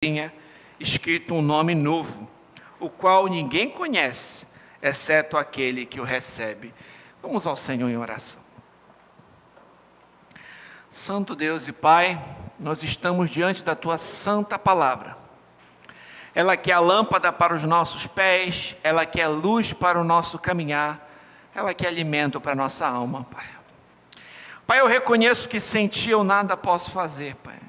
tinha escrito um nome novo, o qual ninguém conhece, exceto aquele que o recebe. Vamos ao Senhor em oração. Santo Deus e Pai, nós estamos diante da Tua santa palavra. Ela que é a lâmpada para os nossos pés, ela que é luz para o nosso caminhar, ela que é alimento para a nossa alma, Pai. Pai, eu reconheço que sem Ti eu nada posso fazer, Pai.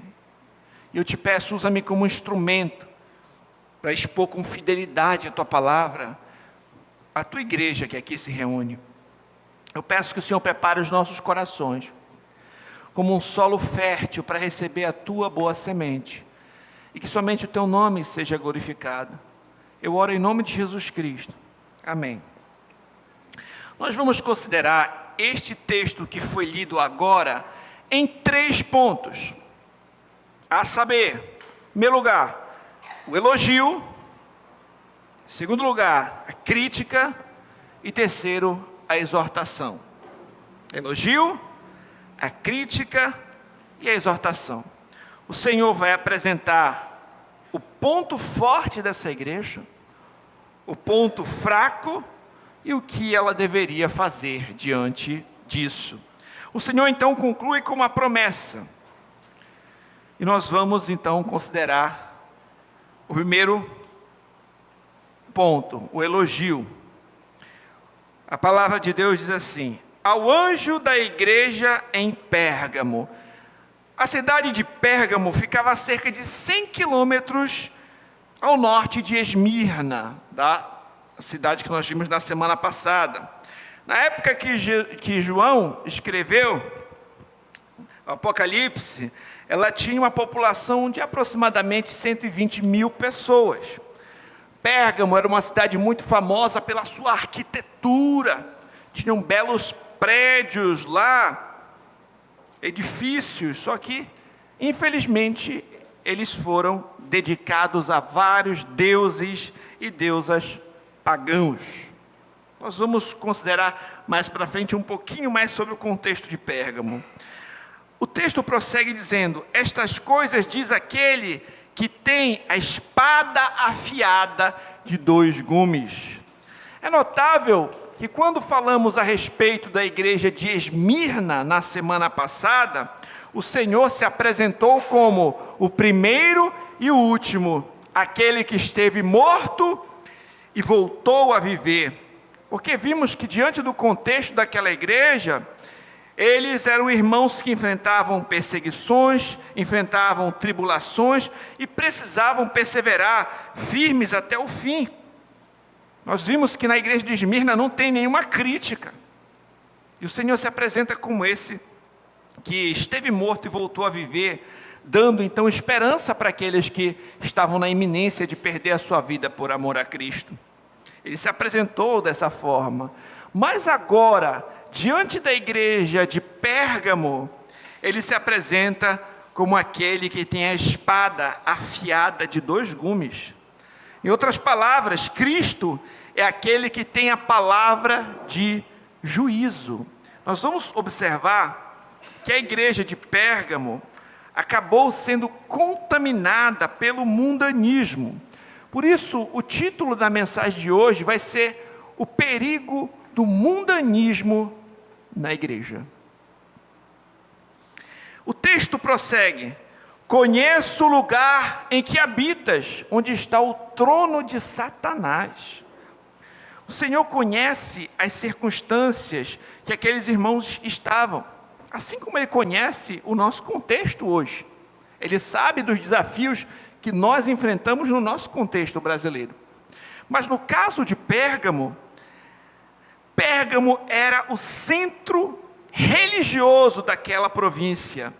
E eu te peço, usa-me como instrumento para expor com fidelidade a Tua palavra, a Tua igreja que aqui se reúne. Eu peço que o Senhor prepare os nossos corações como um solo fértil para receber a Tua boa semente, e que somente o Teu nome seja glorificado. Eu oro em nome de Jesus Cristo. Amém. Nós vamos considerar este texto que foi lido agora em 3 pontos. A saber, em primeiro lugar, o elogio, em segundo lugar, a crítica, e terceiro, a exortação. Elogio, a crítica e a exortação. O Senhor vai apresentar o ponto forte dessa igreja, o ponto fraco e o que ela deveria fazer diante disso. O Senhor então conclui com uma promessa. E nós vamos então considerar o primeiro ponto, o elogio. A palavra de Deus diz assim: ao anjo da igreja em Pérgamo. A cidade de Pérgamo ficava a cerca de 100 quilômetros ao norte de Esmirna, da cidade que nós vimos na semana passada. Na época que João escreveu o Apocalipse, ela tinha uma população de aproximadamente 120 mil pessoas. Pérgamo era uma cidade muito famosa pela sua arquitetura. Tinham belos prédios lá, edifícios, só que, infelizmente, eles foram dedicados a vários deuses e deusas pagãos. Nós vamos considerar mais para frente um pouquinho mais sobre o contexto de Pérgamo. O texto prossegue dizendo: estas coisas diz aquele que tem a espada afiada de 2 gumes. É notável que quando falamos a respeito da igreja de Esmirna na semana passada, o Senhor se apresentou como o primeiro e o último, aquele que esteve morto e voltou a viver. Porque vimos que diante do contexto daquela igreja, eles eram irmãos que enfrentavam perseguições, enfrentavam tribulações e precisavam perseverar firmes até o fim. Nós vimos que na igreja de Esmirna não tem nenhuma crítica. E o Senhor se apresenta como esse que esteve morto e voltou a viver, dando então esperança para aqueles que estavam na iminência de perder a sua vida por amor a Cristo. Ele se apresentou dessa forma. Mas agora, diante da igreja de Pérgamo, ele se apresenta como aquele que tem a espada afiada de 2 gumes. Em outras palavras, Cristo é aquele que tem a palavra de juízo. Nós vamos observar que a igreja de Pérgamo acabou sendo contaminada pelo mundanismo. Por isso, o título da mensagem de hoje vai ser o perigo do mundanismo na igreja. O texto prossegue: conheço o lugar em que habitas, onde está o trono de Satanás. O Senhor conhece as circunstâncias que aqueles irmãos estavam, assim como Ele conhece o nosso contexto hoje. Ele sabe dos desafios que nós enfrentamos no nosso contexto brasileiro. Mas no caso de Pérgamo, Pérgamo era o centro religioso daquela província.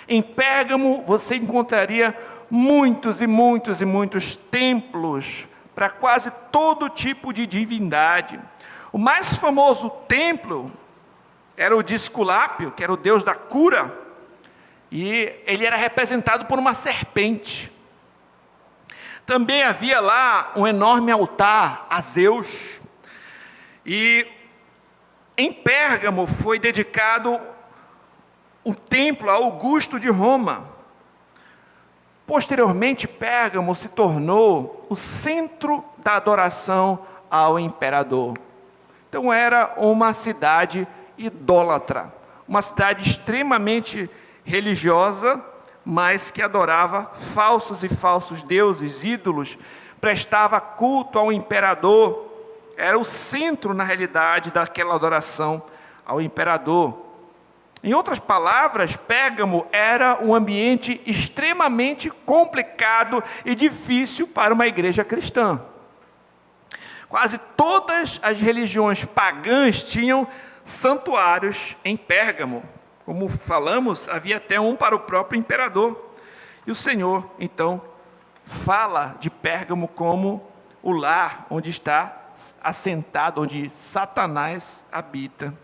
Em Pérgamo você encontraria muitos e muitos e muitos templos para quase todo tipo de divindade. O mais famoso templo era o de Esculápio, que era o deus da cura, e ele era representado por uma serpente. Também havia lá um enorme altar a Zeus, e em Pérgamo foi dedicado o templo a Augusto de Roma. Posteriormente, Pérgamo se tornou o centro da adoração ao imperador. Então era uma cidade idólatra, uma cidade extremamente religiosa, mas que adorava falsos e falsos deuses, ídolos, prestava culto ao imperador, era o centro, na realidade, daquela adoração ao imperador. Em outras palavras, Pérgamo era um ambiente extremamente complicado e difícil para uma igreja cristã. Quase todas as religiões pagãs tinham santuários em Pérgamo. Como falamos, havia até um para o próprio imperador. E o Senhor, então, fala de Pérgamo como o lar onde está assentado, onde Satanás habita.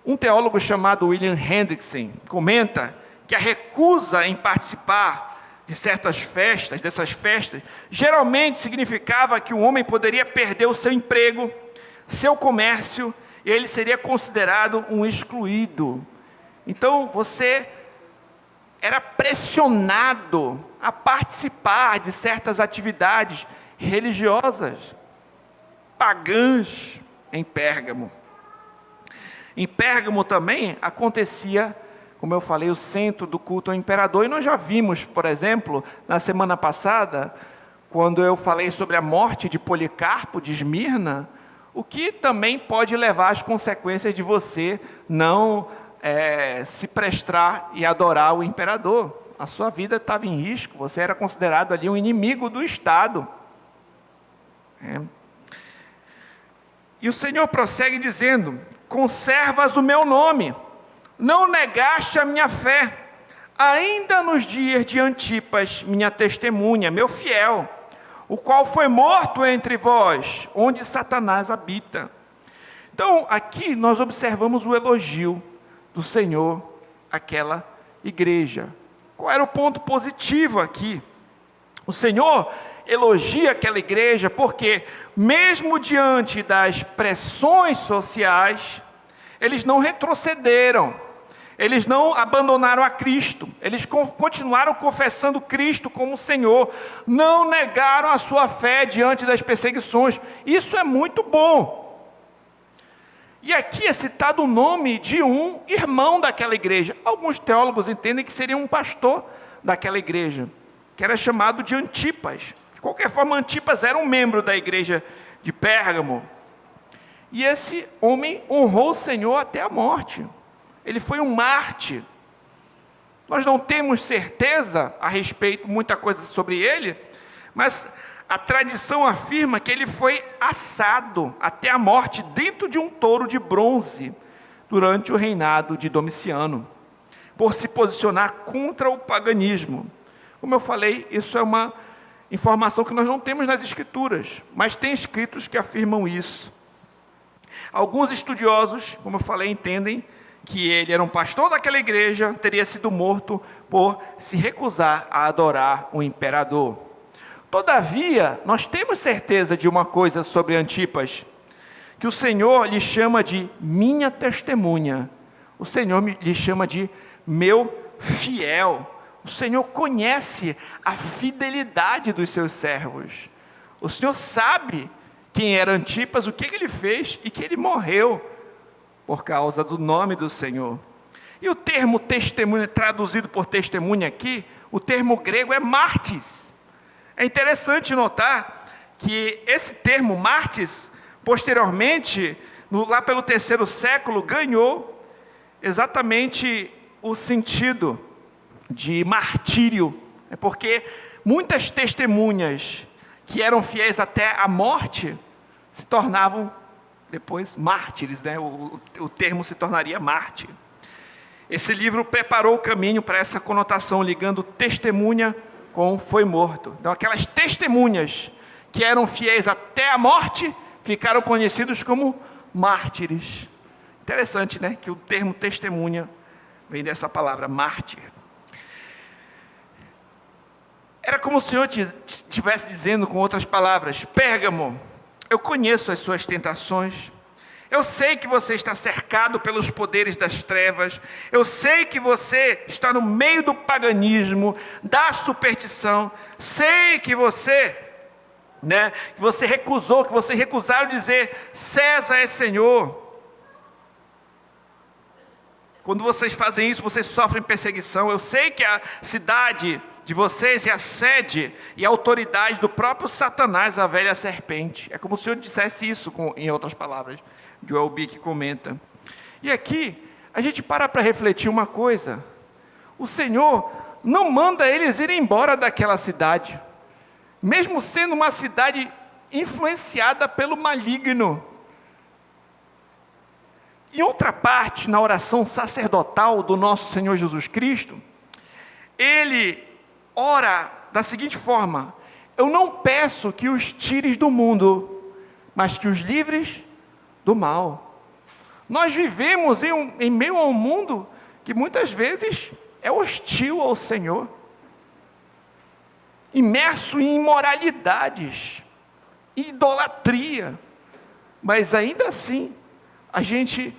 Um teólogo chamado William Hendrickson comenta que a recusa em participar de certas festas, geralmente significava que o homem poderia perder o seu emprego, seu comércio, e ele seria considerado um excluído. Então você era pressionado a participar de certas atividades religiosas, pagãs em Pérgamo. Em Pérgamo também acontecia, como eu falei, o centro do culto ao imperador. E nós já vimos, por exemplo, na semana passada, quando eu falei sobre a morte de Policarpo de Esmirna, o que também pode levar às consequências de você não se prestar e adorar o imperador. A sua vida estava em risco, você era considerado ali um inimigo do Estado. E o Senhor prossegue dizendo: conservas o meu nome, não negaste a minha fé, ainda nos dias de Antipas, minha testemunha, meu fiel, o qual foi morto entre vós, onde Satanás habita. Então, aqui nós observamos o elogio do Senhor àquela igreja. Qual era o ponto positivo aqui? O Senhor elogia aquela igreja porque, mesmo diante das pressões sociais, eles não retrocederam, eles não abandonaram a Cristo, eles continuaram confessando Cristo como Senhor, não negaram a sua fé diante das perseguições. Isso é muito bom. E aqui é citado o nome de um irmão daquela igreja. Alguns teólogos entendem que seria um pastor daquela igreja, que era chamado de Antipas. De qualquer forma, Antipas era um membro da igreja de Pérgamo. E esse homem honrou o Senhor até a morte. Ele foi um mártir. Nós não temos certeza a respeito, muita coisa sobre ele, mas a tradição afirma que ele foi assado até a morte dentro de um touro de bronze durante o reinado de Domiciano, por se posicionar contra o paganismo. Como eu falei, isso é uma informação que nós não temos nas Escrituras, mas tem escritos que afirmam isso. Alguns estudiosos, como eu falei, entendem que ele era um pastor daquela igreja, teria sido morto por se recusar a adorar o imperador. Todavia, nós temos certeza de uma coisa sobre Antipas, que o Senhor lhe chama de minha testemunha, o Senhor lhe chama de meu fiel. O Senhor conhece a fidelidade dos seus servos. O Senhor sabe quem era Antipas, o que ele fez e que ele morreu por causa do nome do Senhor. E o termo testemunha, traduzido por testemunha aqui, o termo grego é mártis. É interessante notar que esse termo mártis, posteriormente, lá pelo 3º século, ganhou exatamente o sentido de martírio. É porque muitas testemunhas que eram fiéis até a morte se tornavam depois mártires, né? O termo se tornaria mártir. Esse livro preparou o caminho para essa conotação, ligando testemunha com foi morto. Então, aquelas testemunhas que eram fiéis até a morte ficaram conhecidos como mártires. Interessante, né? Que o termo testemunha vem dessa palavra, mártir. Era como o Senhor estivesse dizendo, com outras palavras: Pérgamo, eu conheço as suas tentações, Eu sei que você está cercado pelos poderes das trevas. Eu sei que você está no meio do paganismo, da superstição. Sei que você recusou, que vocês recusaram dizer César é Senhor. Quando vocês fazem isso, vocês sofrem perseguição. Eu sei que a cidade de vocês é a sede e a autoridade do próprio Satanás, a velha serpente. É como se o Senhor dissesse isso, em outras palavras. Joel Bick comenta. E aqui, a gente para refletir uma coisa. O Senhor não manda eles irem embora daquela cidade, mesmo sendo uma cidade influenciada pelo maligno. Em outra parte, na oração sacerdotal do nosso Senhor Jesus Cristo, ele ora da seguinte forma: eu não peço que os tires do mundo, mas que os livres do mal. Nós vivemos em meio a um mundo que muitas vezes é hostil ao Senhor, imerso em imoralidades, idolatria, mas ainda assim, a gente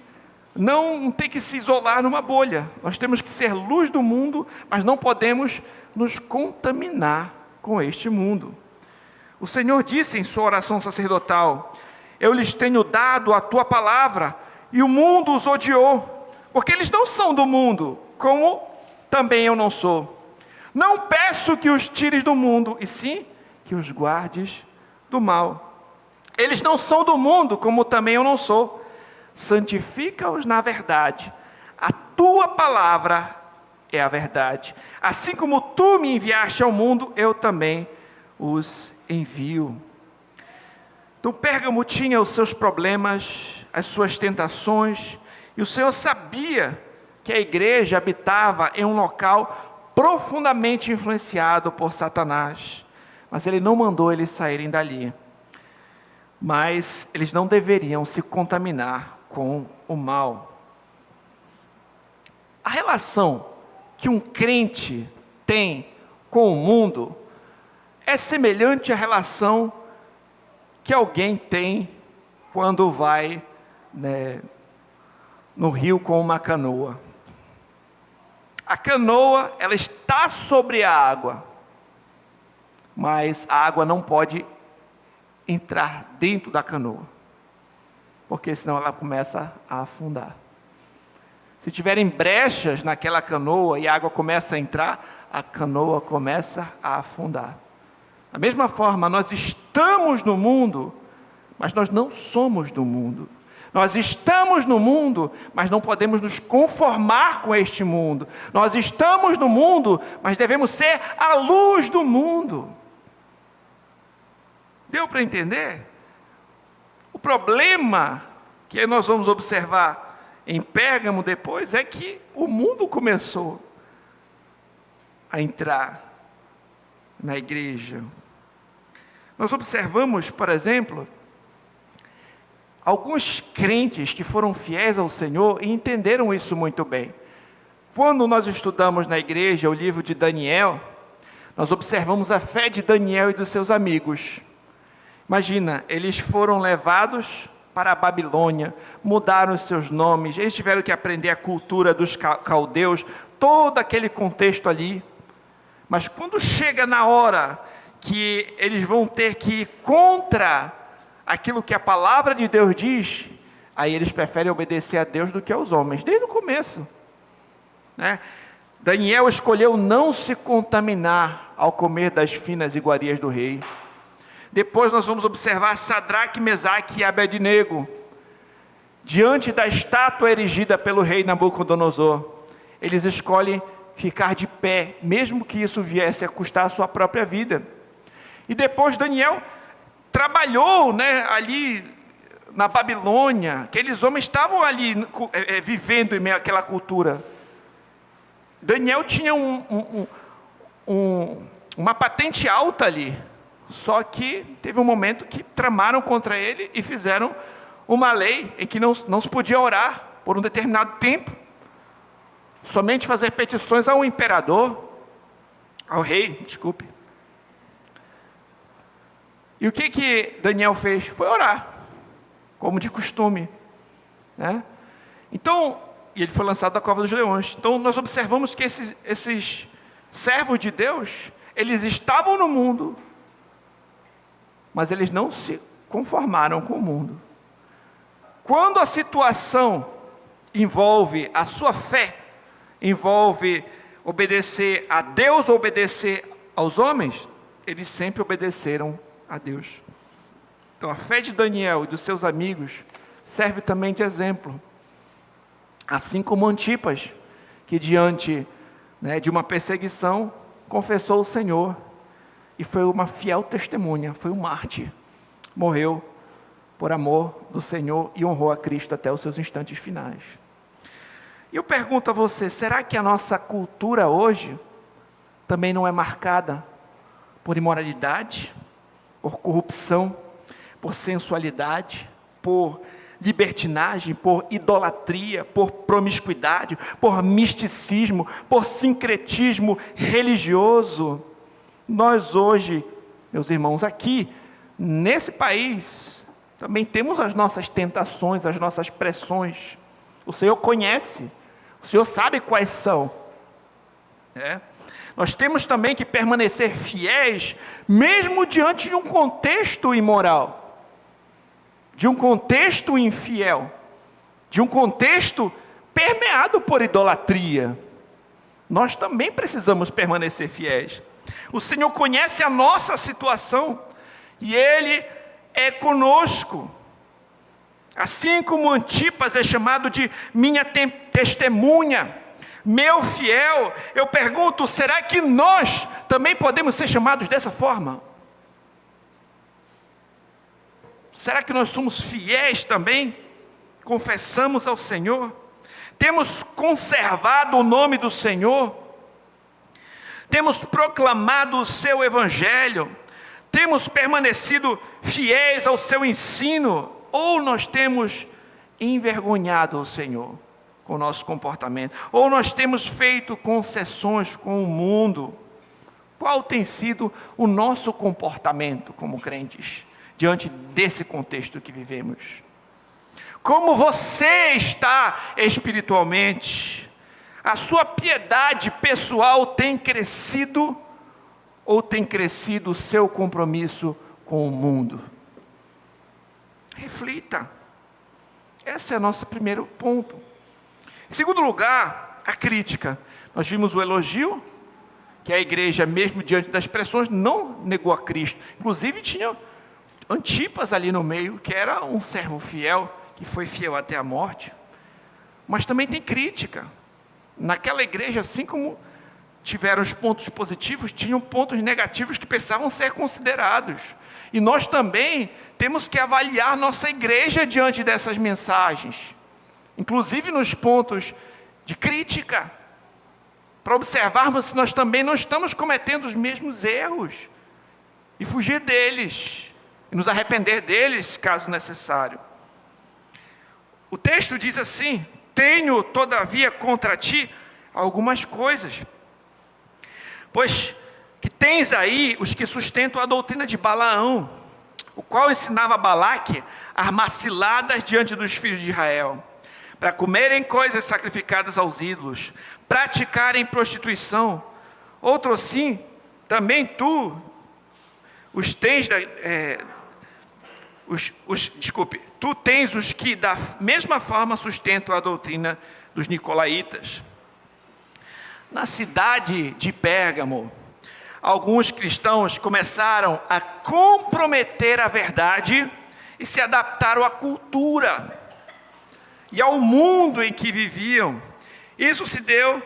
não tem que se isolar numa bolha. Nós temos que ser luz do mundo, mas não podemos nos contaminar com este mundo. O Senhor disse em sua oração sacerdotal: eu lhes tenho dado a tua palavra, e o mundo os odiou, porque eles não são do mundo, como também eu não sou. Não peço que os tires do mundo, e sim que os guardes do mal. Eles não são do mundo, como também eu não sou. Santifica-os na verdade. A tua palavra é a verdade. Assim como tu me enviaste ao mundo, eu também os envio. Então, Pérgamo tinha os seus problemas, as suas tentações, e o Senhor sabia que a igreja habitava em um local profundamente influenciado por Satanás, mas Ele não mandou eles saírem dali. Mas eles não deveriam se contaminar com o mal. A relação que um crente tem com o mundo é semelhante à relação que alguém tem quando vai, no rio com uma canoa. A canoa, ela está sobre a água, mas a água não pode entrar dentro da canoa, porque senão ela começa a afundar. Se tiverem brechas naquela canoa e a água começa a entrar, a canoa começa a afundar. Da mesma forma, nós estamos no mundo, mas nós não somos do mundo. Nós estamos no mundo, mas não podemos nos conformar com este mundo. Nós estamos no mundo, mas devemos ser a luz do mundo. Deu para entender? O problema que nós vamos observar em Pérgamo depois é que o mundo começou a entrar na igreja. Nós observamos, por exemplo, alguns crentes que foram fiéis ao Senhor e entenderam isso muito bem. Quando nós estudamos na igreja o livro de Daniel, nós observamos a fé de Daniel e dos seus amigos. Imagina, eles foram levados para a Babilônia, mudaram os seus nomes, eles tiveram que aprender a cultura dos caldeus, todo aquele contexto ali. Mas quando chega na hora que eles vão ter que ir contra aquilo que a palavra de Deus diz, aí eles preferem obedecer a Deus do que aos homens, desde o começo. Daniel escolheu não se contaminar ao comer das finas iguarias do rei. Depois nós vamos observar Sadraque, Mesaque e Abednego, diante da estátua erigida pelo rei Nabucodonosor. Eles escolhem ficar de pé, mesmo que isso viesse a custar a sua própria vida. E depois Daniel trabalhou, ali na Babilônia. Aqueles homens estavam ali vivendo em meio àquela cultura. Daniel tinha uma patente alta ali. Só que teve um momento que tramaram contra ele e fizeram uma lei em que não se podia orar por um determinado tempo. Somente fazer petições ao imperador, ao rei, desculpe. E o que Daniel fez? Foi orar, como de costume. né? Então, e ele foi lançado da cova dos leões. Então, nós observamos que esses servos de Deus, eles estavam no mundo, mas eles não se conformaram com o mundo. Quando a situação envolve a sua fé, envolve obedecer a Deus ou obedecer aos homens, eles sempre obedeceram a Deus. Então a fé de Daniel e dos seus amigos serve também de exemplo. Assim como Antipas, que diante, de uma perseguição, confessou o Senhor e foi uma fiel testemunha, foi um mártir. Morreu por amor do Senhor e honrou a Cristo até os seus instantes finais. E eu pergunto a você, será que a nossa cultura hoje também não é marcada por imoralidade, por corrupção, por sensualidade, por libertinagem, por idolatria, por promiscuidade, por misticismo, por sincretismo religioso? Nós hoje, meus irmãos, aqui, nesse país, também temos as nossas tentações, as nossas pressões. O Senhor conhece, o Senhor sabe quais são. Nós temos também que permanecer fiéis, mesmo diante de um contexto imoral, de um contexto infiel, de um contexto permeado por idolatria. Nós também precisamos permanecer fiéis. O Senhor conhece a nossa situação e Ele é conosco. Assim como Antipas é chamado de minha testemunha, meu fiel, eu pergunto, será que nós também podemos ser chamados dessa forma? Será que nós somos fiéis também? Confessamos ao Senhor? Temos conservado o nome do Senhor? Temos proclamado o seu Evangelho? Temos permanecido fiéis ao seu ensino? Ou nós temos envergonhado o Senhor com o nosso comportamento? Ou nós temos feito concessões com o mundo? Qual tem sido o nosso comportamento como crentes diante desse contexto que vivemos? Como você está espiritualmente? A sua piedade pessoal tem crescido ou tem crescido o seu compromisso com o mundo? Reflita. Esse é o nosso primeiro ponto. Em segundo lugar, a crítica. Nós vimos o elogio, que a igreja, mesmo diante das pressões, não negou a Cristo. Inclusive tinha Antipas ali no meio, que era um servo fiel, que foi fiel até a morte. Mas também tem crítica. Naquela igreja, assim como tiveram os pontos positivos, tinham pontos negativos que precisavam ser considerados. E nós também temos que avaliar nossa igreja diante dessas mensagens, inclusive nos pontos de crítica, para observarmos se nós também não estamos cometendo os mesmos erros, e fugir deles, e nos arrepender deles, caso necessário. O texto diz assim: tenho, todavia, contra ti algumas coisas, pois que tens aí os que sustentam a doutrina de Balaão, o qual ensinava Balaque a armar ciladas diante dos filhos de Israel, para comerem coisas sacrificadas aos ídolos, praticarem prostituição. Outro assim, também tu os tens, tu tens os que da mesma forma sustentam a doutrina dos nicolaítas. Na cidade de Pérgamo, alguns cristãos começaram a comprometer a verdade e se adaptaram à cultura e ao mundo em que viviam. Isso se deu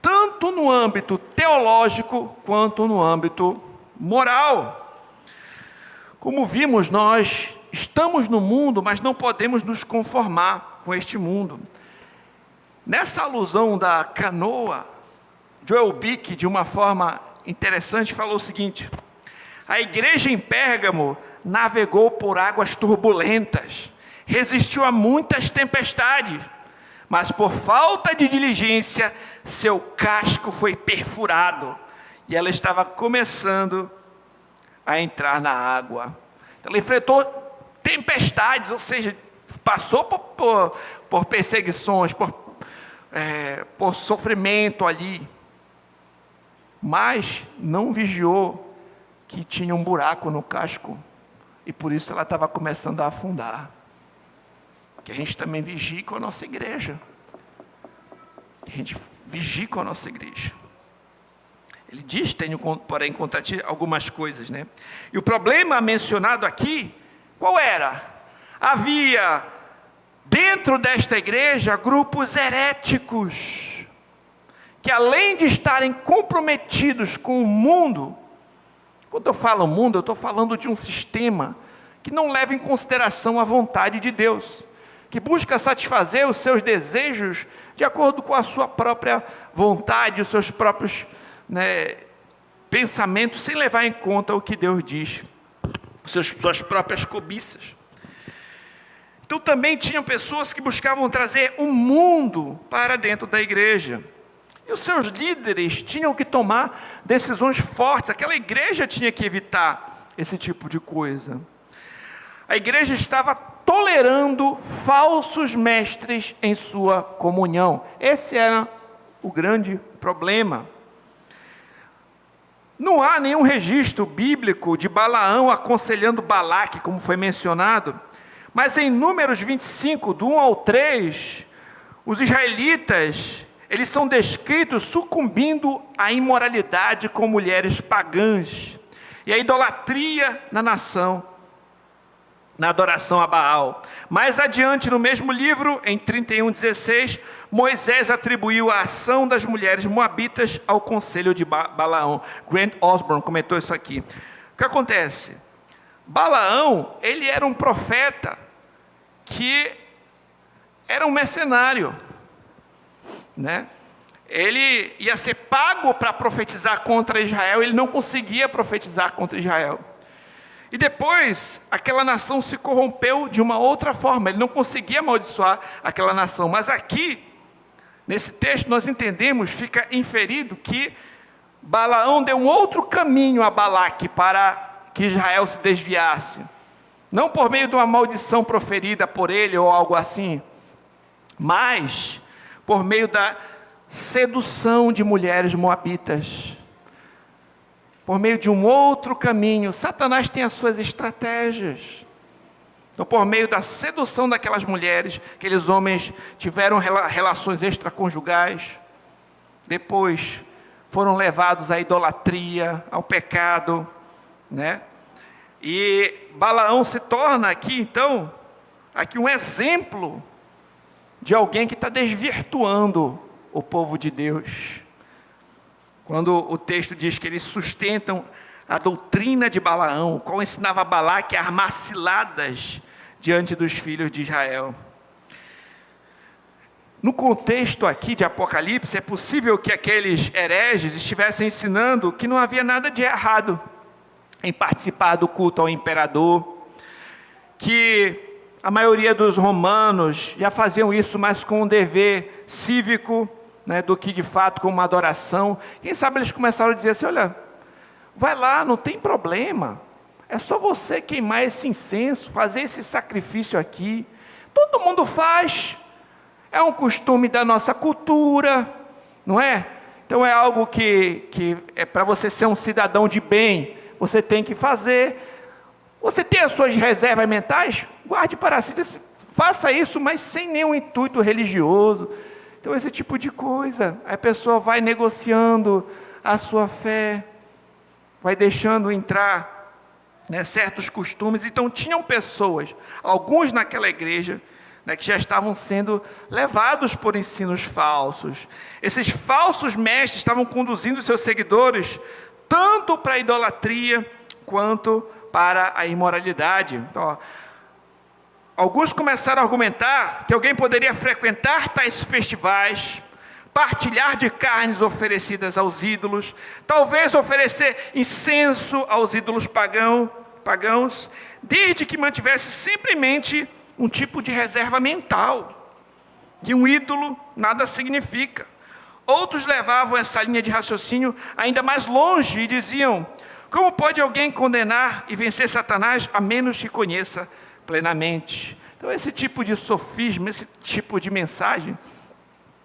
tanto no âmbito teológico quanto no âmbito moral. Como vimos, nós estamos no mundo, mas não podemos nos conformar com este mundo. Nessa alusão da canoa, Joel Bick, de uma forma interessante, falou o seguinte: a igreja em Pérgamo navegou por águas turbulentas, resistiu a muitas tempestades, mas por falta de diligência, seu casco foi perfurado, e ela estava começando a entrar na água. Ela enfrentou tempestades, ou seja, passou por perseguições, por sofrimento ali, mas não vigiou que tinha um buraco no casco, e por isso ela estava começando a afundar. Que a gente também vigie com a nossa igreja. Que a gente vigie com a nossa igreja. Ele diz, tenho porém contra ti algumas coisas, né? E o problema mencionado aqui, qual era? Havia dentro desta igreja grupos heréticos, que além de estarem comprometidos com o mundo, quando eu falo mundo, eu estou falando de um sistema que não leva em consideração a vontade de Deus, que busca satisfazer os seus desejos de acordo com a sua própria vontade, os seus próprios pensamentos, sem levar em conta o que Deus diz, suas próprias cobiças. Então também tinham pessoas que buscavam trazer o mundo para dentro da igreja. E os seus líderes tinham que tomar decisões fortes. Aquela igreja tinha que evitar esse tipo de coisa. A igreja estava tolerando falsos mestres em sua comunhão. Esse era o grande problema. Não há nenhum registro bíblico de Balaão aconselhando Balaque, como foi mencionado, mas em Números 25, do 1 ao 3, os israelitas, eles são descritos sucumbindo à imoralidade com mulheres pagãs e à idolatria na nação, na adoração a Baal. Mais adiante, no mesmo livro, em 31:16, Moisés atribuiu a ação das mulheres moabitas ao conselho de Balaão. Grant Osborne comentou isso aqui. O que acontece? Balaão, ele era um profeta que era um mercenário, né? Ele ia ser pago para profetizar contra Israel, ele não conseguia profetizar contra Israel. E depois, aquela nação se corrompeu de uma outra forma, ele não conseguia amaldiçoar aquela nação. Mas aqui, nesse texto, nós entendemos, fica inferido que Balaão deu um outro caminho a Balaque para que Israel se desviasse. Não por meio de uma maldição proferida por ele ou algo assim, mas por meio da sedução de mulheres moabitas. Por meio de um outro caminho. Satanás tem as suas estratégias. Então, por meio da sedução daquelas mulheres, aqueles homens tiveram relações extraconjugais, depois foram levados à idolatria, ao pecado, né? E Balaão se torna aqui, então, aqui um exemplo de alguém que está desvirtuando o povo de Deus. Quando o texto diz que eles sustentam a doutrina de Balaão, qual ensinava Balaque a armar ciladas diante dos filhos de Israel. No contexto aqui de Apocalipse, é possível que aqueles hereges estivessem ensinando que não havia nada de errado em participar do culto ao imperador, que a maioria dos romanos já faziam isso mais com um dever cívico, né, do que de fato com uma adoração. Quem sabe eles começaram a dizer assim: olha, vai lá, não tem problema, é só você queimar esse incenso, fazer esse sacrifício aqui, todo mundo faz, é um costume da nossa cultura, não é? Então é algo que é para você ser um cidadão de bem, você tem que fazer. Você tem as suas reservas mentais? Guarde para si, faça isso, mas sem nenhum intuito religioso. Então esse tipo de coisa, a pessoa vai negociando a sua fé, vai deixando entrar, né, certos costumes. Então tinham pessoas, alguns naquela igreja, né, que já estavam sendo levados por ensinos falsos. Esses falsos mestres estavam conduzindo seus seguidores tanto para a idolatria quanto para a imoralidade. Então, alguns começaram a argumentar que alguém poderia frequentar tais festivais, partilhar de carnes oferecidas aos ídolos, talvez oferecer incenso aos ídolos pagãos, desde que mantivesse simplesmente um tipo de reserva mental, que um ídolo nada significa. Outros levavam essa linha de raciocínio ainda mais longe e diziam: como pode alguém condenar e vencer Satanás a menos que conheça plenamente? Então, esse tipo de sofisma, esse tipo de mensagem,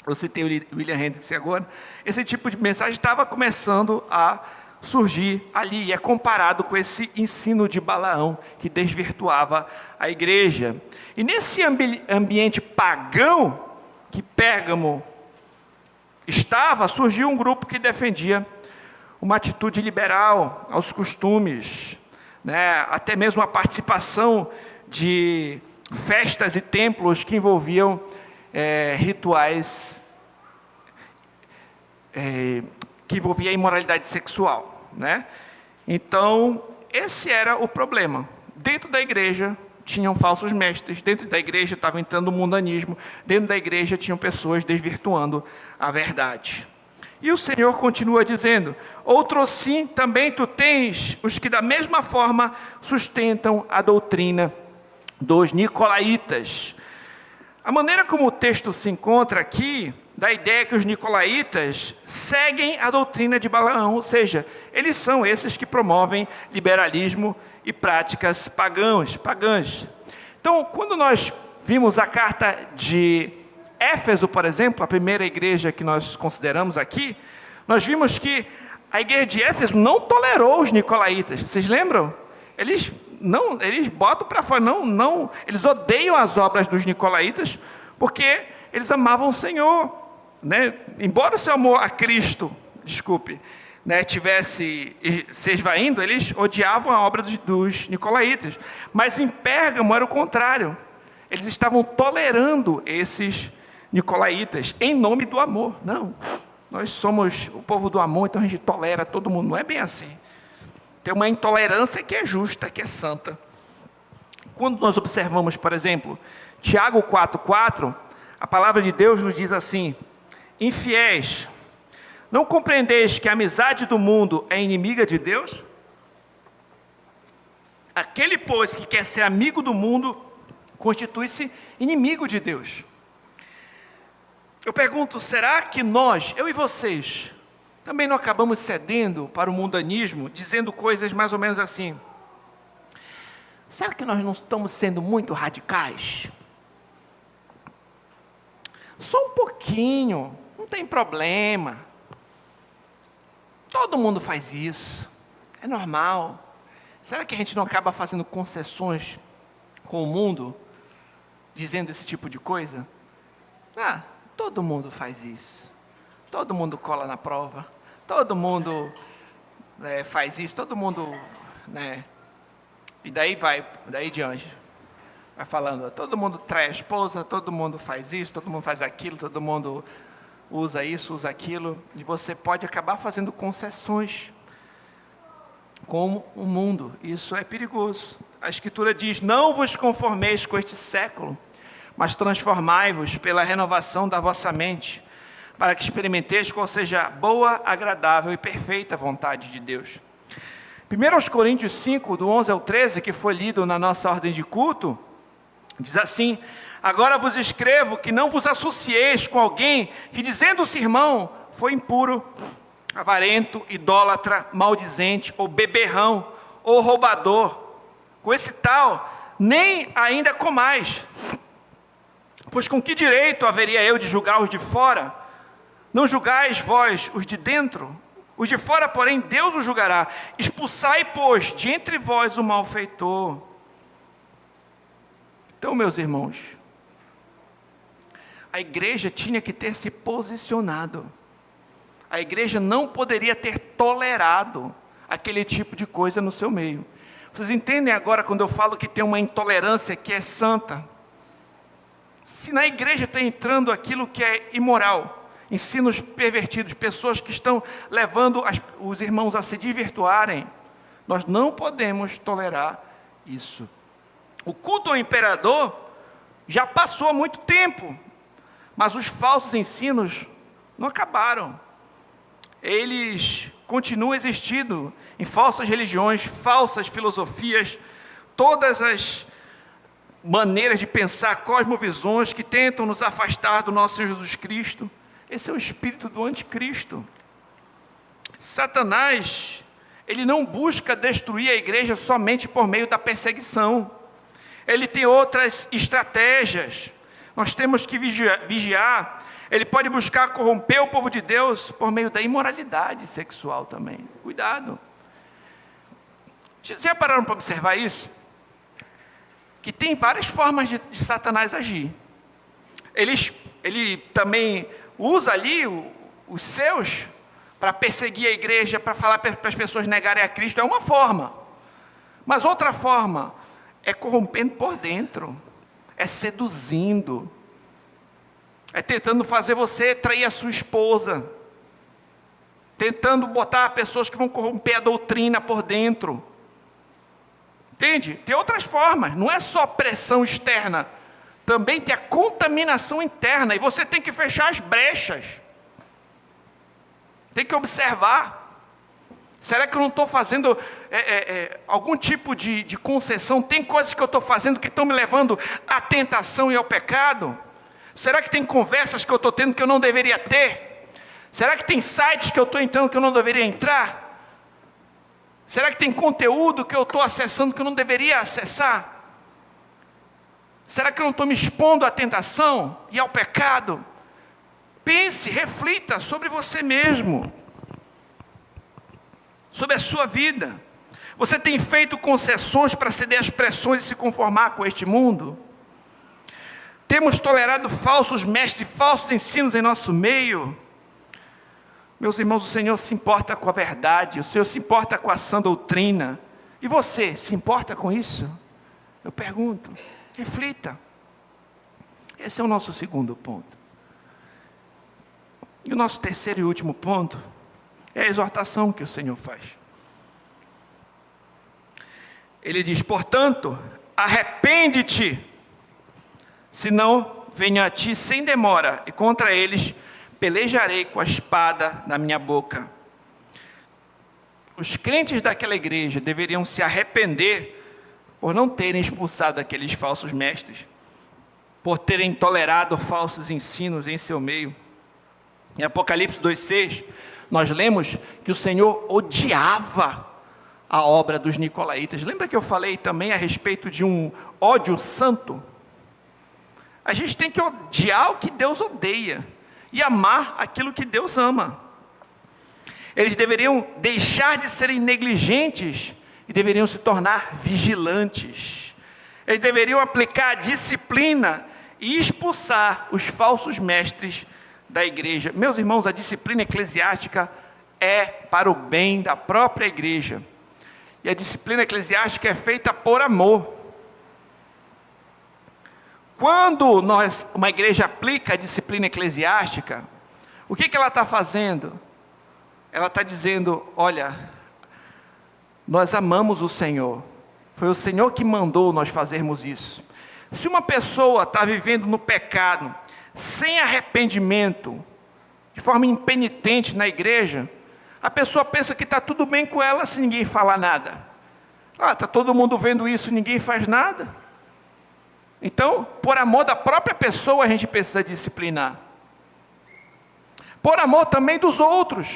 eu citei o William Hendricks agora, esse tipo de mensagem estava começando a surgir ali, e é comparado com esse ensino de Balaão, que desvirtuava a igreja. E nesse ambiente pagão que Pérgamo estava, surgiu um grupo que defendia uma atitude liberal aos costumes, né? Até mesmo a participação de festas e templos que envolviam rituais que envolviam a imoralidade sexual, né? Então, esse era o problema. Dentro da igreja tinham falsos mestres, dentro da igreja estava entrando o mundanismo, dentro da igreja tinham pessoas desvirtuando a verdade. E o Senhor continua dizendo: outrossim também tu tens os que da mesma forma sustentam a doutrina dos nicolaítas. A maneira como o texto se encontra aqui, dá a ideia que os nicolaítas seguem a doutrina de Balaão, ou seja, eles são esses que promovem liberalismo e práticas pagãs. Então, quando nós vimos a carta de Éfeso, por exemplo, a primeira igreja que nós consideramos aqui, nós vimos que a igreja de Éfeso não tolerou os nicolaítas. Vocês lembram? Eles botam para fora, eles odeiam as obras dos nicolaítas, porque eles amavam o Senhor, né? Embora o seu amor a Cristo, tivesse se esvaindo, eles odiavam a obra dos nicolaítas. Mas em Pérgamo era o contrário. Eles estavam tolerando esses nicolaítas em nome do amor. Não, nós somos o povo do amor, então a gente tolera todo mundo. Não é bem assim. Tem uma intolerância que é justa, que é santa. Quando nós observamos, por exemplo, Tiago 4,4, a palavra de Deus nos diz assim: infiéis, não compreendeis que a amizade do mundo é inimiga de Deus? Aquele, pois, que quer ser amigo do mundo, constitui-se inimigo de Deus. Eu pergunto, será que nós, eu e vocês, também não acabamos cedendo para o mundanismo, dizendo coisas mais ou menos assim? Será que nós não estamos sendo muito radicais? Só um pouquinho, não tem problema. Todo mundo faz isso, é normal. Será que a gente não acaba fazendo concessões com o mundo, dizendo esse tipo de coisa? Todo mundo faz isso. Todo mundo cola na prova. Todo mundo faz isso. Todo mundo, E daí diante. Vai falando, todo mundo trai a esposa, todo mundo faz isso, todo mundo faz aquilo, todo mundo usa isso, usa aquilo. E você pode acabar fazendo concessões com o mundo. Isso é perigoso. A Escritura diz: não vos conformeis com este século, mas transformai-vos pela renovação da vossa mente, para que experimenteis qual seja a boa, agradável e perfeita vontade de Deus. 1 Coríntios 5, do 11 ao 13, que foi lido na nossa ordem de culto, diz assim: agora vos escrevo que não vos associeis com alguém que, dizendo-se irmão, foi impuro, avarento, idólatra, maldizente, ou beberrão, ou roubador. Com esse tal, nem ainda comais. Pois com que direito haveria eu de julgar os de fora? Não julgais vós os de dentro? Os de fora, porém, Deus os julgará. Expulsai, pois, de entre vós o malfeitor. Então, meus irmãos, a igreja tinha que ter se posicionado. A igreja não poderia ter tolerado aquele tipo de coisa no seu meio. Vocês entendem agora quando eu falo que tem uma intolerância que é santa? Se na igreja está entrando aquilo que é imoral, ensinos pervertidos, pessoas que estão levando os irmãos a se desvirtuarem, nós não podemos tolerar isso. O culto ao imperador já passou há muito tempo, mas os falsos ensinos não acabaram. Eles continuam existindo em falsas religiões, falsas filosofias, todas as maneiras de pensar, cosmovisões que tentam nos afastar do nosso Senhor Jesus Cristo. Esse é o espírito do anticristo. Satanás, ele não busca destruir a igreja somente por meio da perseguição. ele tem outras estratégias. Nós temos que vigiar. Ele pode buscar corromper o povo de Deus por meio da imoralidade sexual também. Cuidado. Vocês já pararam para observar isso? Que tem várias formas de Satanás agir. Ele também usa ali os seus para perseguir a igreja, para falar para as pessoas negarem a Cristo. É uma forma. Mas outra forma é corrompendo por dentro. É seduzindo. É tentando fazer você trair a sua esposa. Tentando botar pessoas que vão corromper a doutrina por dentro. Entende? Tem outras formas. Não é só pressão externa. Também tem a contaminação interna. E você tem que fechar as brechas. Tem que observar. Será que eu não estou fazendo algum tipo de concessão? Tem coisas que eu estou fazendo que estão me levando à tentação e ao pecado? Será que tem conversas que eu estou tendo que eu não deveria ter? Será que tem sites que eu estou entrando que eu não deveria entrar? Será que tem conteúdo que eu estou acessando que eu não deveria acessar? Será que eu não estou me expondo à tentação e ao pecado? Pense, reflita sobre você mesmo. Sobre a sua vida. Você tem feito concessões para ceder às pressões e se conformar com este mundo? Temos tolerado falsos mestres, falsos ensinos em nosso meio? Meus irmãos, o Senhor se importa com a verdade, o Senhor se importa com a sã doutrina. E você, se importa com isso? Eu pergunto, reflita. Esse é o nosso segundo ponto. E o nosso terceiro e último ponto é a exortação que o Senhor faz. Ele diz, portanto, arrepende-te, senão venho a ti sem demora, e contra eles pelejarei com a espada na minha boca. Os crentes daquela igreja deveriam se arrepender por não terem expulsado aqueles falsos mestres, por terem tolerado falsos ensinos em seu meio. Em Apocalipse 2,6, nós lemos que o Senhor odiava a obra dos nicolaítas. Lembra que eu falei também a respeito de um ódio santo? A gente tem que odiar o que Deus odeia e amar aquilo que Deus ama. Eles deveriam deixar de serem negligentes e deveriam se tornar vigilantes. Eles deveriam aplicar a disciplina e expulsar os falsos mestres da igreja. Meus irmãos, a disciplina eclesiástica é para o bem da própria igreja. E a disciplina eclesiástica é feita por amor. Quando uma igreja aplica a disciplina eclesiástica, o que ela está fazendo? Ela está dizendo, olha, nós amamos o Senhor. Foi o Senhor que mandou nós fazermos isso. Se uma pessoa está vivendo no pecado, sem arrependimento, de forma impenitente na igreja, a pessoa pensa que está tudo bem com ela se ninguém falar nada. Está todo mundo vendo isso, ninguém faz nada. Então, por amor da própria pessoa, a gente precisa disciplinar. Por amor também dos outros.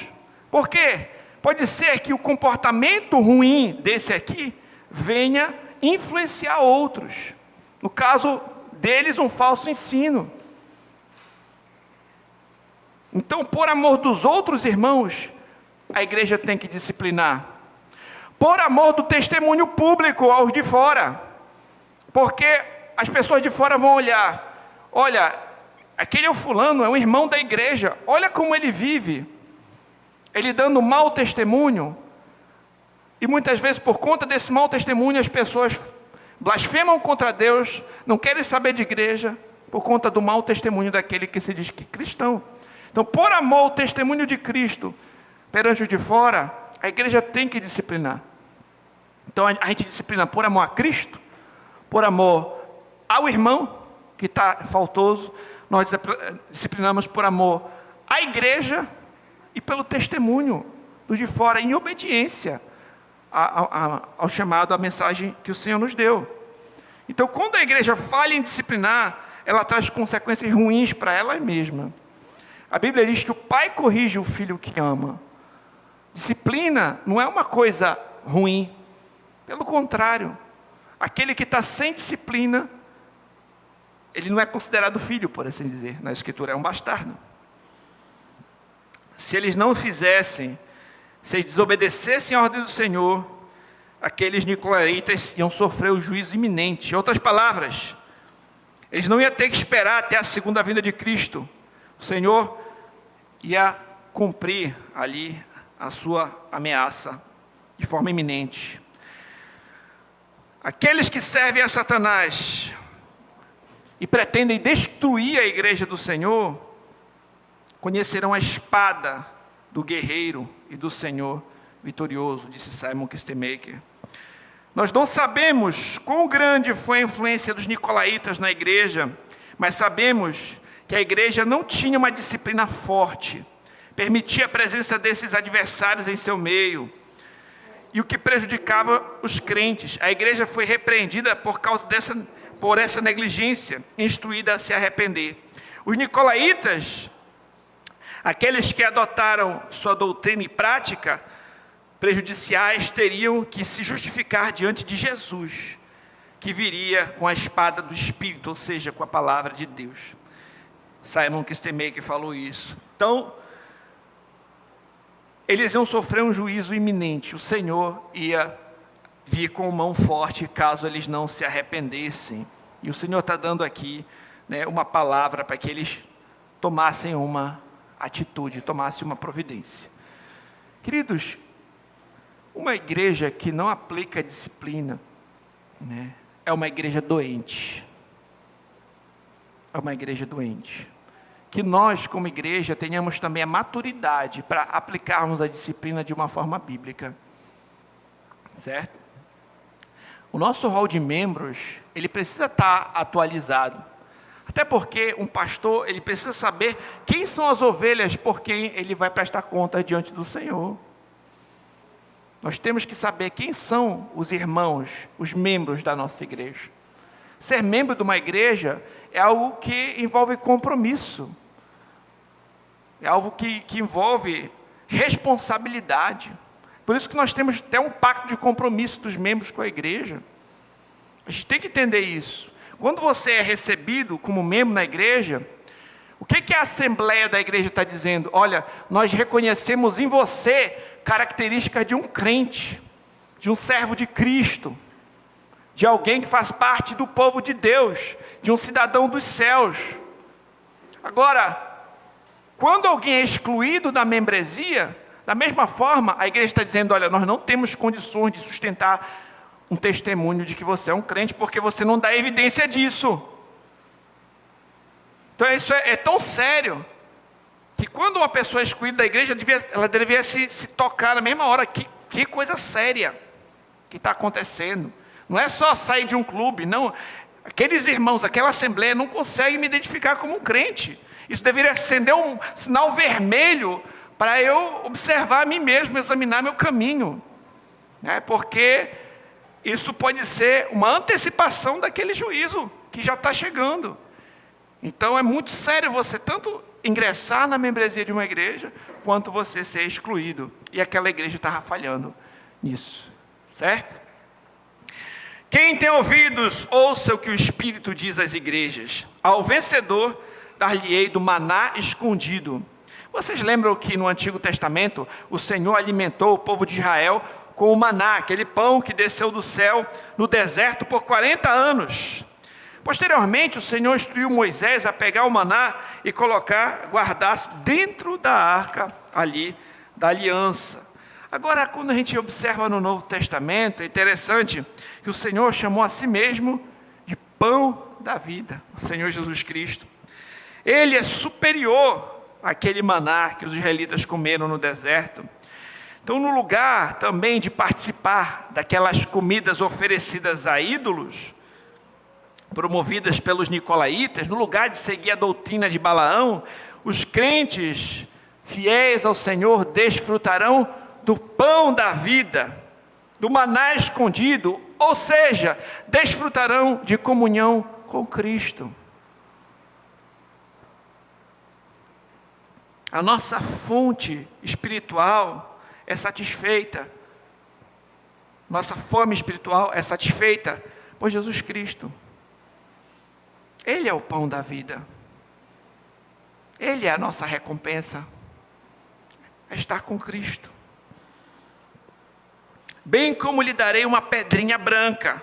Por quê? Pode ser que o comportamento ruim desse aqui venha influenciar outros. No caso deles, um falso ensino. Então, por amor dos outros irmãos, a igreja tem que disciplinar. Por amor do testemunho público aos de fora. Porque as pessoas de fora vão olhar. Olha, aquele é o fulano, é um irmão da igreja. Olha como ele vive. Ele dando mau testemunho. E muitas vezes, por conta desse mau testemunho, as pessoas blasfemam contra Deus, não querem saber de igreja, por conta do mau testemunho daquele que se diz que é cristão. Então, por amor ao testemunho de Cristo, perante os de fora, a igreja tem que disciplinar. Então, a gente disciplina por amor a Cristo, por amor ao irmão que está faltoso, nós disciplinamos por amor à igreja e pelo testemunho dos de fora, em obediência ao chamado, à mensagem que o Senhor nos deu. Então, quando a igreja falha em disciplinar, ela traz consequências ruins para ela mesma. A Bíblia diz que o pai corrige o filho que ama. Disciplina não é uma coisa ruim. Pelo contrário, aquele que está sem disciplina, ele não é considerado filho, por assim dizer. Na Escritura é um bastardo. Se eles não fizessem, se eles desobedecessem a ordem do Senhor, aqueles nicolaítas iam sofrer o juízo iminente. Em outras palavras, eles não iam ter que esperar até a segunda vinda de Cristo. O Senhor ia cumprir ali a sua ameaça de forma iminente. Aqueles que servem a Satanás e pretendem destruir a igreja do Senhor, conhecerão a espada do guerreiro e do Senhor vitorioso, disse Simon Kistemaker. Nós não sabemos quão grande foi a influência dos nicolaítas na igreja, mas sabemos que a igreja não tinha uma disciplina forte, permitia a presença desses adversários em seu meio, e o que prejudicava os crentes. A igreja foi repreendida por essa negligência, instruída a se arrepender. Os nicolaítas, aqueles que adotaram sua doutrina e prática prejudiciais, teriam que se justificar diante de Jesus, que viria com a espada do Espírito, ou seja, com a palavra de Deus. Simon Kistemaker falou isso. Então, eles iam sofrer um juízo iminente. O Senhor ia vir com mão forte caso eles não se arrependessem. E o Senhor está dando aqui, uma palavra para que eles tomassem uma atitude, tomassem uma providência. Queridos, uma igreja que não aplica disciplina, é uma igreja doente. É uma igreja doente. Que nós, como igreja, tenhamos também a maturidade para aplicarmos a disciplina de uma forma bíblica. Certo? O nosso rol de membros, ele precisa estar atualizado. Até porque um pastor, ele precisa saber quem são as ovelhas por quem ele vai prestar conta diante do Senhor. Nós temos que saber quem são os irmãos, os membros da nossa igreja. Ser membro de uma igreja é algo que envolve compromisso. É algo que envolve responsabilidade. Por isso que nós temos até um pacto de compromisso dos membros com a igreja. A gente tem que entender isso. Quando você é recebido como membro na igreja, o que a Assembleia da igreja está dizendo? Olha, nós reconhecemos em você características de um crente, de um servo de Cristo, de alguém que faz parte do povo de Deus, de um cidadão dos céus. Agora, quando alguém é excluído da membresia, da mesma forma, a igreja está dizendo, olha, nós não temos condições de sustentar um testemunho de que você é um crente, porque você não dá evidência disso. Então isso é tão sério, que quando uma pessoa é excluída da igreja, ela deveria se tocar na mesma hora. Que coisa séria que está acontecendo. Não é só sair de um clube, não. Aqueles irmãos, aquela assembleia não conseguem me identificar como um crente. Isso deveria acender um sinal vermelho para eu observar a mim mesmo, examinar meu caminho. Porque isso pode ser uma antecipação daquele juízo que já está chegando. Então é muito sério você tanto ingressar na membresia de uma igreja, quanto você ser excluído. E aquela igreja estava falhando nisso. Certo? Quem tem ouvidos, ouça o que o Espírito diz às igrejas. Ao vencedor, dar-lhe-ei do maná escondido. Vocês lembram que no Antigo Testamento, o Senhor alimentou o povo de Israel com o maná, aquele pão que desceu do céu no deserto por 40 anos. Posteriormente, o Senhor instruiu Moisés a pegar o maná e guardar dentro da arca ali da aliança. Agora, quando a gente observa no Novo Testamento, é interessante que o Senhor chamou a si mesmo de pão da vida, o Senhor Jesus Cristo. Ele é superior àquele maná que os israelitas comeram no deserto. Então, no lugar também de participar daquelas comidas oferecidas a ídolos, promovidas pelos nicolaítas, no lugar de seguir a doutrina de Balaão, os crentes fiéis ao Senhor desfrutarão do pão da vida, do maná escondido, ou seja, desfrutarão de comunhão com Cristo. A nossa fonte espiritual é satisfeita. Nossa fome espiritual é satisfeita por Jesus Cristo. Ele é o pão da vida. Ele é a nossa recompensa. É estar com Cristo. Bem como lhe darei uma pedrinha branca,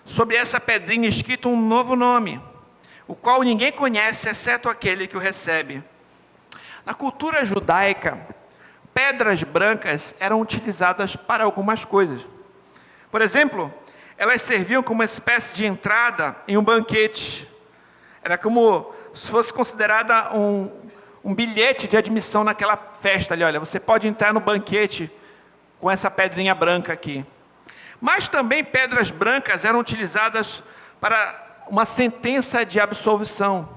sobre essa pedrinha escrito um novo nome, o qual ninguém conhece, exceto aquele que o recebe. Na cultura judaica, pedras brancas eram utilizadas para algumas coisas. Por exemplo, elas serviam como uma espécie de entrada em um banquete. Era como se fosse considerada um bilhete de admissão naquela festa ali. Olha, você pode entrar no banquete com essa pedrinha branca aqui. Mas também pedras brancas eram utilizadas para uma sentença de absolvição.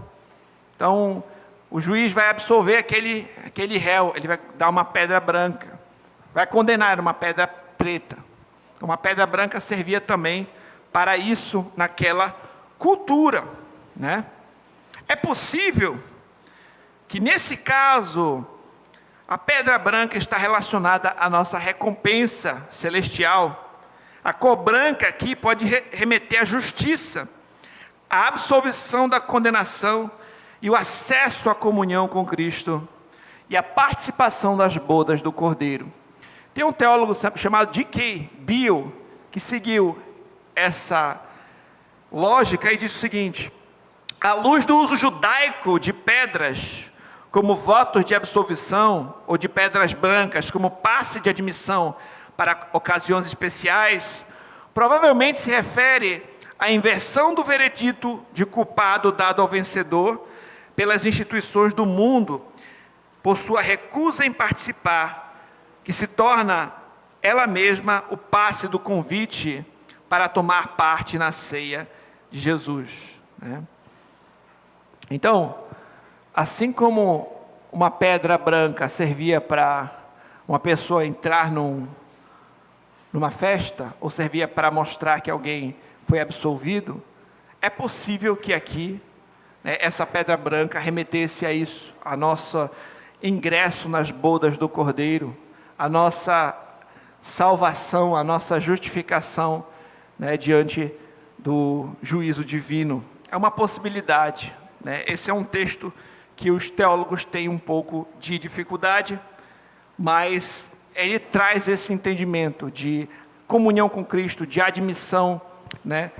Então, o juiz vai absolver aquele réu, ele vai dar uma pedra branca. Vai condenar uma pedra preta. Uma pedra branca servia também para isso naquela cultura, né? É possível que nesse caso a pedra branca está relacionada à nossa recompensa celestial. A cor branca aqui pode remeter à justiça, à absolvição da condenação e o acesso à comunhão com Cristo e a participação das bodas do Cordeiro. Tem um teólogo chamado D.K. Beale que seguiu essa lógica e disse o seguinte: à luz do uso judaico de pedras como votos de absolvição ou de pedras brancas como passe de admissão para ocasiões especiais, provavelmente se refere à inversão do veredito de culpado dado ao vencedor pelas instituições do mundo por sua recusa em participar, que se torna ela mesma o passe do convite para tomar parte na ceia de Jesus, né? Então, assim como uma pedra branca servia para uma pessoa entrar numa festa, ou servia para mostrar que alguém foi absolvido, é possível que aqui, né, essa pedra branca remetesse a isso, a nosso ingresso nas bodas do Cordeiro, a nossa salvação, a nossa justificação, né, diante do juízo divino. É uma possibilidade, né? Esse é um texto que os teólogos têm um pouco de dificuldade, mas ele traz esse entendimento de comunhão com Cristo, de admissão, né,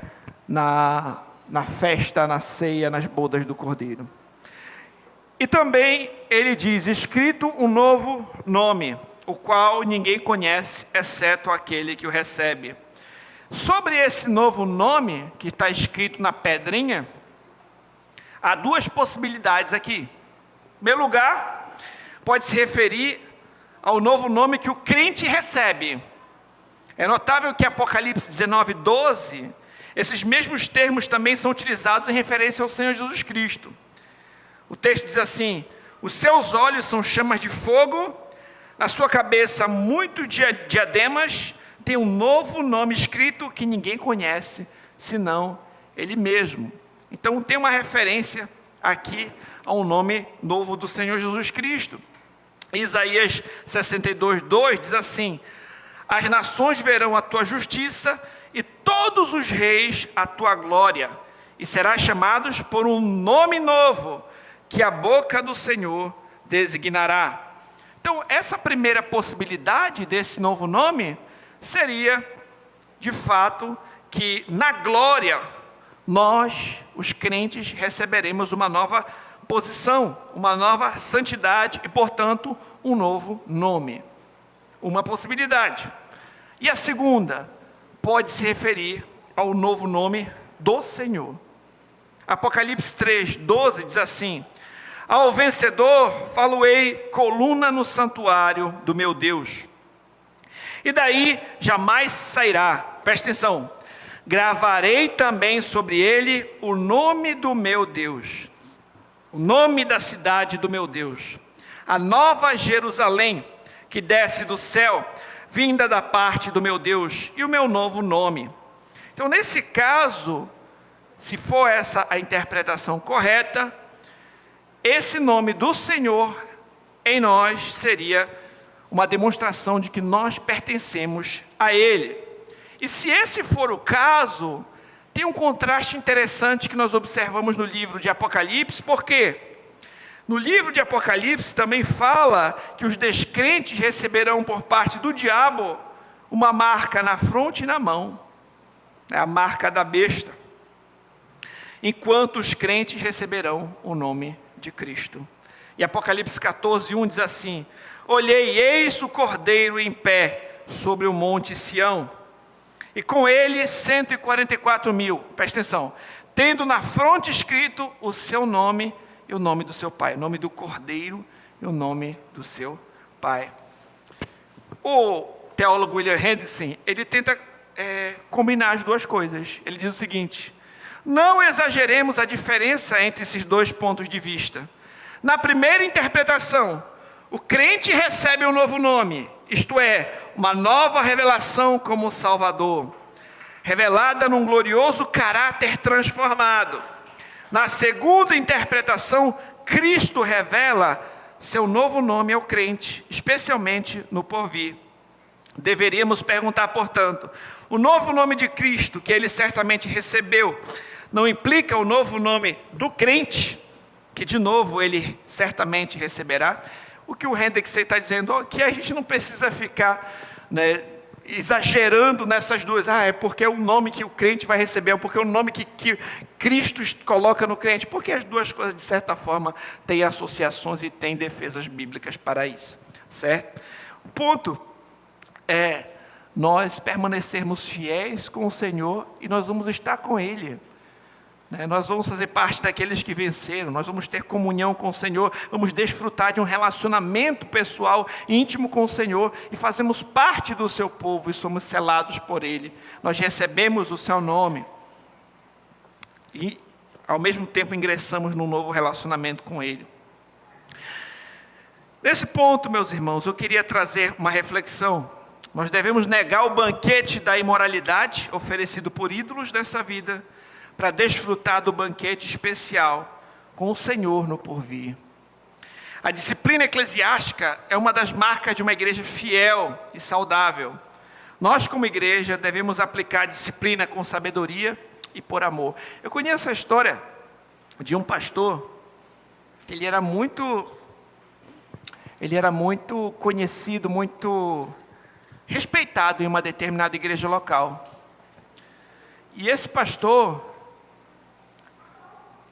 na festa, na ceia, nas bodas do Cordeiro. E também ele diz: escrito um novo nome, o qual ninguém conhece, exceto aquele que o recebe. Sobre esse novo nome, que está escrito na pedrinha, há duas possibilidades aqui. Em primeiro lugar, pode se referir ao novo nome que o crente recebe. É notável que Apocalipse 19:12, esses mesmos termos também são utilizados em referência ao Senhor Jesus Cristo. O texto diz assim: os seus olhos são chamas de fogo, na sua cabeça muitos diademas, tem um novo nome escrito que ninguém conhece, senão Ele mesmo. Então tem uma referência aqui a um nome novo do Senhor Jesus Cristo. Isaías 62:2 diz assim: as nações verão a tua justiça e todos os reis a tua glória, e serás chamados por um nome novo, que a boca do Senhor designará. Então, essa primeira possibilidade desse novo nome seria, de fato, que na glória nós, os crentes, receberemos uma nova posição, uma nova santidade e, portanto, um novo nome. Uma possibilidade. E a segunda pode se referir ao novo nome do Senhor. Apocalipse 3:12 diz assim: ao vencedor falo-ei coluna no santuário do meu Deus, e daí jamais sairá. Presta atenção: gravarei também sobre ele o nome do meu Deus, o nome da cidade do meu Deus, a nova Jerusalém, que desce do céu, vinda da parte do meu Deus, e o meu novo nome. Então, nesse caso, se for essa a interpretação correta, esse nome do Senhor em nós seria uma demonstração de que nós pertencemos a Ele. E se esse for o caso, tem um contraste interessante que nós observamos no livro de Apocalipse, porque no livro de Apocalipse também fala que os descrentes receberão por parte do diabo uma marca na fronte e na mão, a marca da besta, enquanto os crentes receberão o nome de Cristo. E Apocalipse 14:1 diz assim: olhei, eis o Cordeiro em pé sobre o monte Sião, e com ele 144.000, presta atenção, tendo na fronte escrito o seu nome e o nome do seu pai, o nome do Cordeiro e o nome do seu pai. O teólogo William Hendrickson, ele tenta combinar as duas coisas. Ele diz o seguinte: não exageremos a diferença entre esses dois pontos de vista. Na primeira interpretação, o crente recebe um novo nome, isto é, uma nova revelação como Salvador, revelada num glorioso caráter transformado. Na segunda interpretação, Cristo revela seu novo nome ao crente, especialmente no porvir. Deveríamos perguntar, portanto, o novo nome de Cristo, que ele certamente recebeu, não implica o novo nome do crente, que de novo ele certamente receberá? O que o Hendrickson está dizendo é que a gente não precisa ficar exagerando nessas duas. É porque é o nome que o crente vai receber, é porque é o nome que Cristo coloca no crente, porque as duas coisas, de certa forma, têm associações e têm defesas bíblicas para isso, certo? O ponto é nós permanecermos fiéis com o Senhor e nós vamos estar com Ele. Nós vamos fazer parte daqueles que venceram, nós vamos ter comunhão com o Senhor, vamos desfrutar de um relacionamento pessoal, íntimo com o Senhor, e fazemos parte do seu povo e somos selados por Ele. Nós recebemos o seu nome e, ao mesmo tempo, ingressamos num novo relacionamento com Ele. Nesse ponto, meus irmãos, eu queria trazer uma reflexão. Nós devemos negar o banquete da imoralidade oferecido por ídolos nessa vida, para desfrutar do banquete especial com o Senhor no porvir. A disciplina eclesiástica é uma das marcas de uma igreja fiel e saudável. Nós, como igreja, devemos aplicar a disciplina com sabedoria e por amor. Eu conheço a história de um pastor, que ele era muito conhecido, muito respeitado em uma determinada igreja local. E esse pastor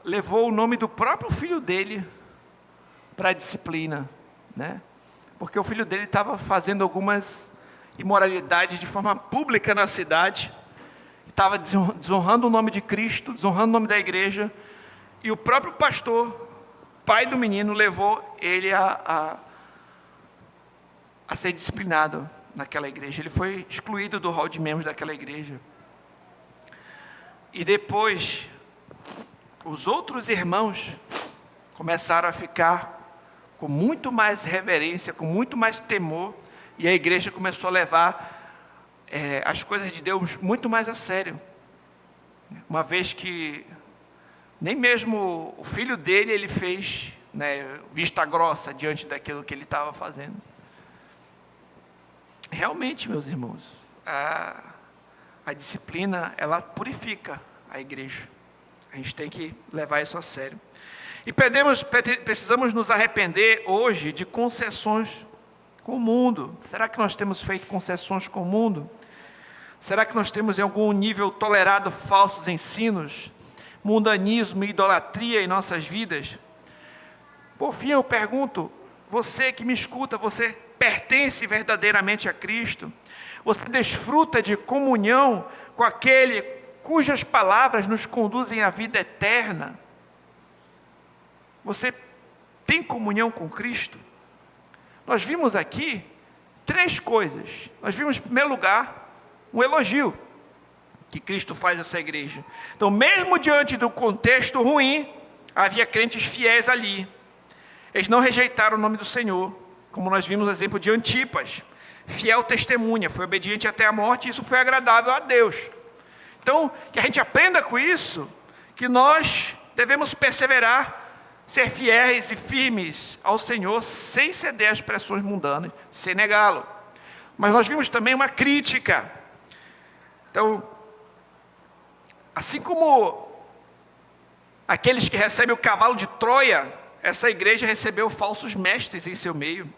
levou o nome do próprio filho dele para a disciplina, porque o filho dele estava fazendo algumas imoralidades de forma pública na cidade, estava desonrando o nome de Cristo, desonrando o nome da igreja, e o próprio pastor, pai do menino, levou ele a ser disciplinado naquela igreja. Ele foi excluído do hall de membros daquela igreja. E depois, os outros irmãos começaram a ficar com muito mais reverência, com muito mais temor, e a igreja começou a levar as coisas de Deus muito mais a sério. Uma vez que nem mesmo o filho dele, ele fez vista grossa diante daquilo que ele estava fazendo. Realmente, meus irmãos, a disciplina, ela purifica a igreja. A gente tem que levar isso a sério. E precisamos nos arrepender hoje de concessões com o mundo. Será que nós temos feito concessões com o mundo? Será que nós temos em algum nível tolerado falsos ensinos, mundanismo e idolatria em nossas vidas? Por fim, eu pergunto, você que me escuta, você pertence verdadeiramente a Cristo? Você desfruta de comunhão com aquele cujas palavras nos conduzem à vida eterna? Você tem comunhão com Cristo? Nós vimos aqui 3 coisas. Nós vimos, em primeiro lugar, um elogio que Cristo faz a essa igreja. Então, mesmo diante do contexto ruim, havia crentes fiéis ali. Eles não rejeitaram o nome do Senhor, como nós vimos o exemplo de Antipas. Fiel testemunha, foi obediente até a morte, e isso foi agradável a Deus. Então, que a gente aprenda com isso, que nós devemos perseverar, ser fiéis e firmes ao Senhor, sem ceder às pressões mundanas, sem negá-lo. Mas nós vimos também uma crítica. Então, Assim como aqueles que recebem o cavalo de Troia, essa igreja recebeu falsos mestres em seu meio.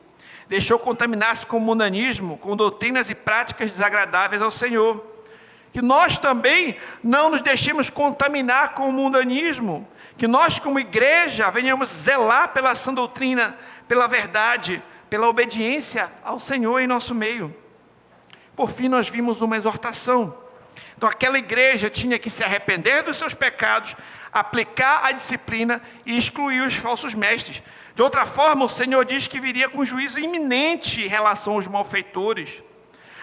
Deixou contaminar-se com o mundanismo, com doutrinas e práticas desagradáveis ao Senhor. Que nós também não nos deixemos contaminar com o mundanismo. Que nós, como igreja, venhamos zelar pela sã doutrina, pela verdade, pela obediência ao Senhor em nosso meio. Por fim, nós vimos uma exortação. Então, aquela igreja tinha que se arrepender dos seus pecados, aplicar a disciplina e excluir os falsos mestres. De outra forma, o Senhor diz que viria com juízo iminente em relação aos malfeitores.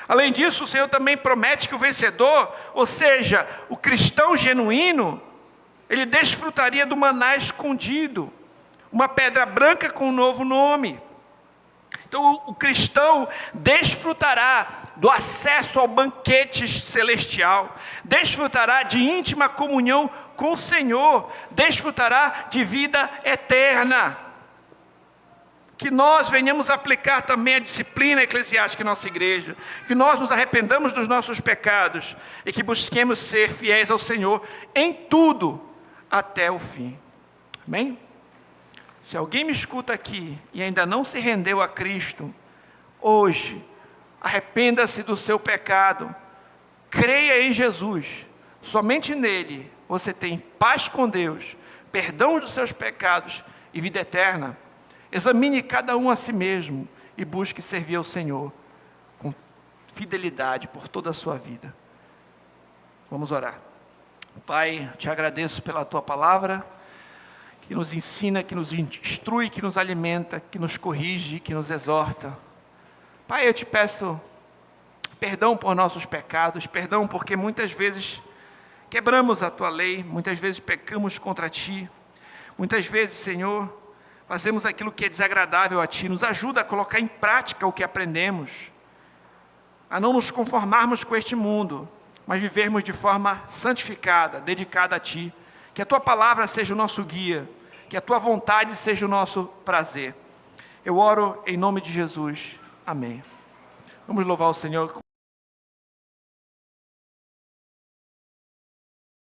Além disso, o Senhor também promete que o vencedor, ou seja, o cristão genuíno, ele desfrutaria do maná escondido, uma pedra branca com um novo nome. Então, o cristão desfrutará do acesso ao banquete celestial, desfrutará de íntima comunhão com o Senhor, desfrutará de vida eterna. Que nós venhamos aplicar também a disciplina eclesiástica em nossa igreja, que nós nos arrependamos dos nossos pecados e que busquemos ser fiéis ao Senhor em tudo até o fim. Amém? Se alguém me escuta aqui e ainda não se rendeu a Cristo, hoje, arrependa-se do seu pecado, creia em Jesus, somente nele você tem paz com Deus, perdão dos seus pecados e vida eterna. Examine cada um a si mesmo e busque servir ao Senhor com fidelidade por toda a sua vida. Vamos orar. Pai, te agradeço pela tua palavra, que nos ensina, que nos instrui, que nos alimenta, que nos corrige, que nos exorta. Pai, eu te peço perdão por nossos pecados, perdão porque muitas vezes quebramos a tua lei, muitas vezes pecamos contra ti, muitas vezes, Senhor, fazemos aquilo que é desagradável a ti. Nos ajuda a colocar em prática o que aprendemos, a não nos conformarmos com este mundo, mas vivermos de forma santificada, dedicada a ti. Que a tua palavra seja o nosso guia, que a tua vontade seja o nosso prazer. Eu oro em nome de Jesus. Amém. Vamos louvar o Senhor.